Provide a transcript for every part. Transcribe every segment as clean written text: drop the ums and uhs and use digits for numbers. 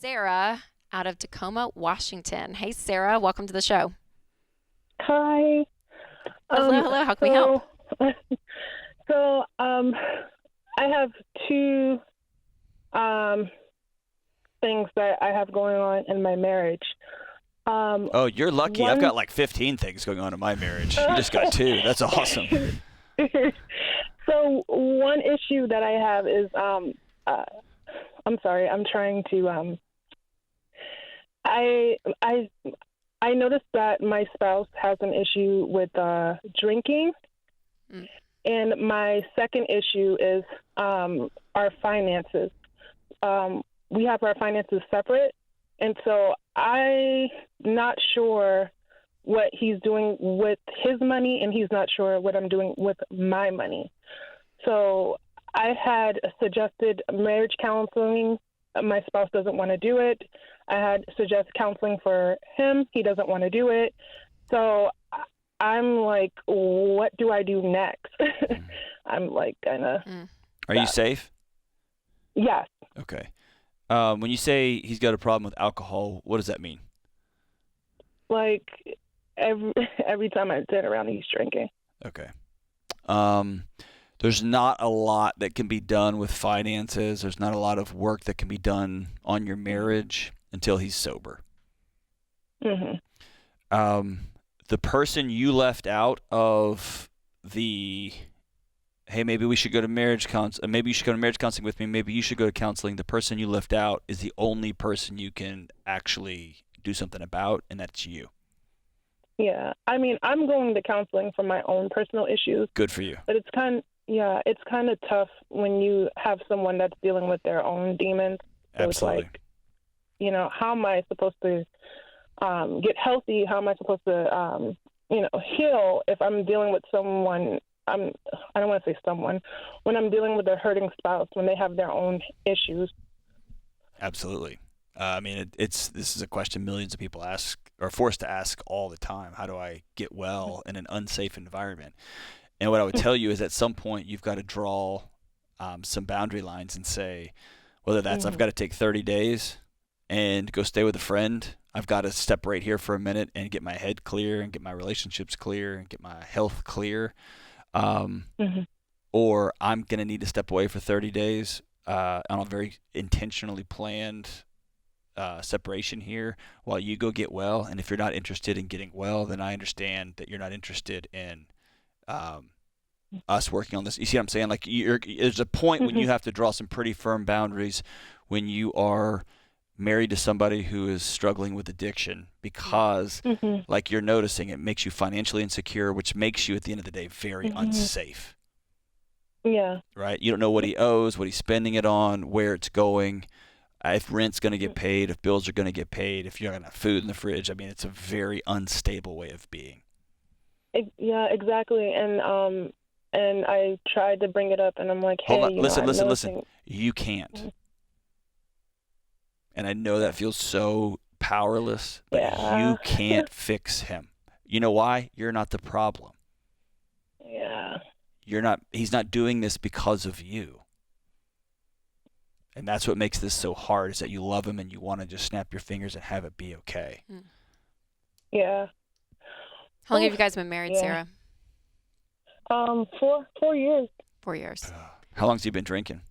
Sarah out of Tacoma, Washington. Hey, Sarah, welcome to the show. Hi. Hello. How can we help? So, I have two things that I have going on in my marriage. Oh, you're lucky. I've One. got like 15 things going on in my marriage. You just got two. That's awesome. So one issue that I have is, I'm sorry, I'm trying to, I noticed that my spouse has an issue with drinking, and my second issue is our finances. We have our finances separate, and so I'm not sure what he's doing with his money, and he's not sure what I'm doing with my money. So I had suggested marriage counseling. My spouse doesn't want to do it. I had suggested counseling for him. He doesn't want to do it. So I'm like, what do I do next? I'm like kind of. Are you safe? Yes. Okay. When you say he's got a problem with alcohol, what does that mean? Like every time I sit around, he's drinking. Okay. There's not a lot that can be done with finances. There's not a lot of work that can be done on your marriage until he's sober. Mm-hmm. The person you left out of the, hey, maybe we should go to marriage counseling. Maybe you should go to marriage counseling with me. Maybe you should go to counseling. The person you left out is the only person you can actually do something about, and that's you. Yeah. I mean, I'm going to counseling for my own personal issues. Good for you. But it's kind of tough when you have someone that's dealing with their own demons. So Absolutely. it's like, how am I supposed to get healthy? How am I supposed to, heal if I'm dealing with someone? I don't want to say someone. When I'm dealing with a hurting spouse, when they have their own issues. Absolutely. This is a question millions of people ask or forced to ask all the time. How do I get well in an unsafe environment? And what I would tell you is at some point you've got to draw some boundary lines and say, whether that's I've got to take 30 days and go stay with a friend. I've got to step right here for a minute and get my head clear and get my relationships clear and get my health clear. Or I'm going to need to step away for 30 days on a very intentionally planned separation here while you go get well. And if you're not interested in getting well, then I understand that you're not interested in us working on this. You see what I'm saying? Like there's a point when you have to draw some pretty firm boundaries when you are married to somebody who is struggling with addiction because like you're noticing, it makes you financially insecure, which makes you at the end of the day very unsafe. Yeah. Right? You don't know what he owes, what he's spending it on, where it's going, if rent's going to get paid, if bills are going to get paid, if you're going to have food in the fridge. I mean, it's a very unstable way of being. Yeah, exactly. And I tried to bring it up, and I'm like, hey, hold on. Listen. Noticing... You can't. And I know that feels so powerless, but you can't fix him. You know why? You're not the problem. Yeah. He's not doing this because of you. And that's what makes this so hard, is that you love him and you want to just snap your fingers and have it be okay. Yeah. How long have you guys been married, Sarah? 4 years. 4 years. How long has he been drinking?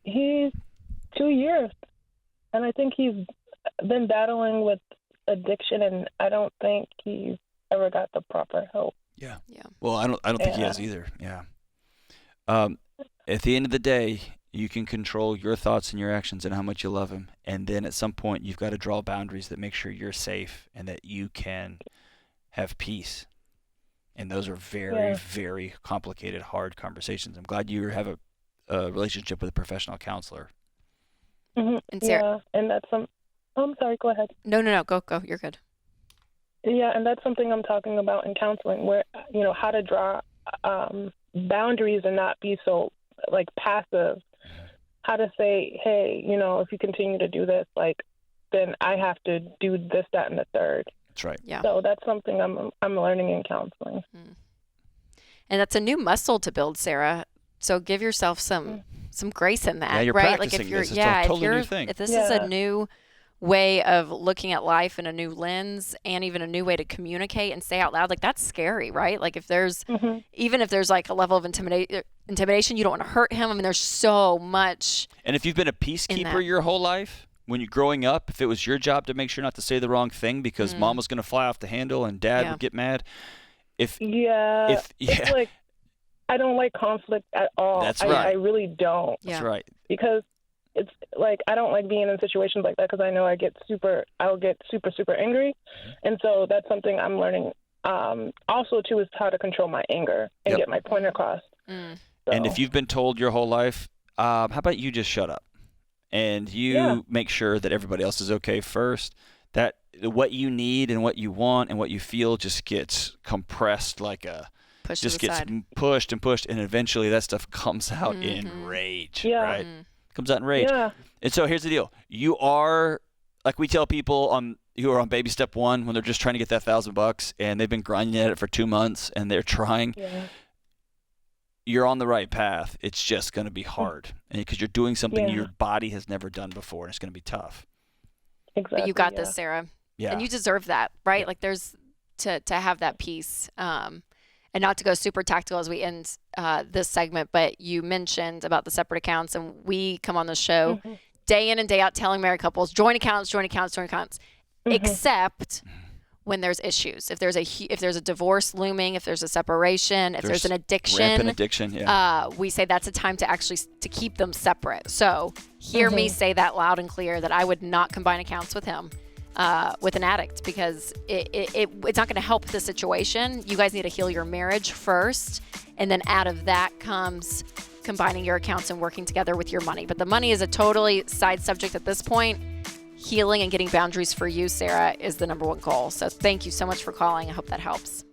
He's 2 years. And I think he's been battling with addiction, and I don't think he's ever got the proper help. Yeah. Well, I don't think he has either. Yeah. At the end of the day, you can control your thoughts and your actions and how much you love him. And then at some point, you've got to draw boundaries that make sure you're safe and that you can have peace. And those are very, very complicated, hard conversations. I'm glad you have a relationship with a professional counselor. And Sarah, and that's I'm sorry, go ahead. No, go. You're good. Yeah, and that's something I'm talking about in counseling, where, how to draw boundaries and not be so, passive. How to say, hey, if you continue to do this, then I have to do this, that, and the third. That's right. Yeah. So that's something I'm learning in counseling. And that's a new muscle to build, Sarah. So give yourself some grace in that, you're right? Like practicing if you're, this. It's a totally new thing. if this is a new way of looking at life in a new lens and even a new way to communicate and say out loud, like that's scary, right? Like if there's, even if there's like a level of intimidation, you don't want to hurt him. I mean, there's so much. And if you've been a peacekeeper your whole life, when you're growing up, if it was your job to make sure not to say the wrong thing because mom was going to fly off the handle and dad would get mad. It's like, I don't like conflict at all. That's right. I really don't. That's right. Because it's like I don't like being in situations like that because I know I'll get super angry, and so that's something I'm learning. Also, too, is how to control my anger and get my point across. So. And if you've been told your whole life, how about you just shut up and you make sure that everybody else is okay first. That what you need and what you want and what you feel just gets compressed like gets pushed and pushed, and eventually that stuff comes out in rage, right? Comes out in rage. Yeah. And so here's the deal. You are, like we tell people who are on baby step 1 when they're just trying to get that $1,000 and they've been grinding at it for 2 months and they're trying. Yeah. You're on the right path. It's just going to be hard because you're doing something your body has never done before, and it's going to be tough. Exactly. But you got this, Sarah. Yeah. And you deserve that, right? Like there's to have that peace. And not to go super tactical as we end this segment, but you mentioned about the separate accounts, and we come on the show day in and day out telling married couples, joint accounts, except when there's issues. If there's a divorce looming, if there's a separation, if there's an addiction, rampant addiction, we say that's a time to actually to keep them separate. So hear me say that loud and clear that I would not combine accounts with him. With an addict, because it's not going to help the situation. You guys need to heal your marriage first, and then out of that comes combining your accounts and working together with your money. But the money is a totally side subject at this point. Healing and getting boundaries for you, Sarah, is the number one goal. So thank you so much for calling. I hope that helps.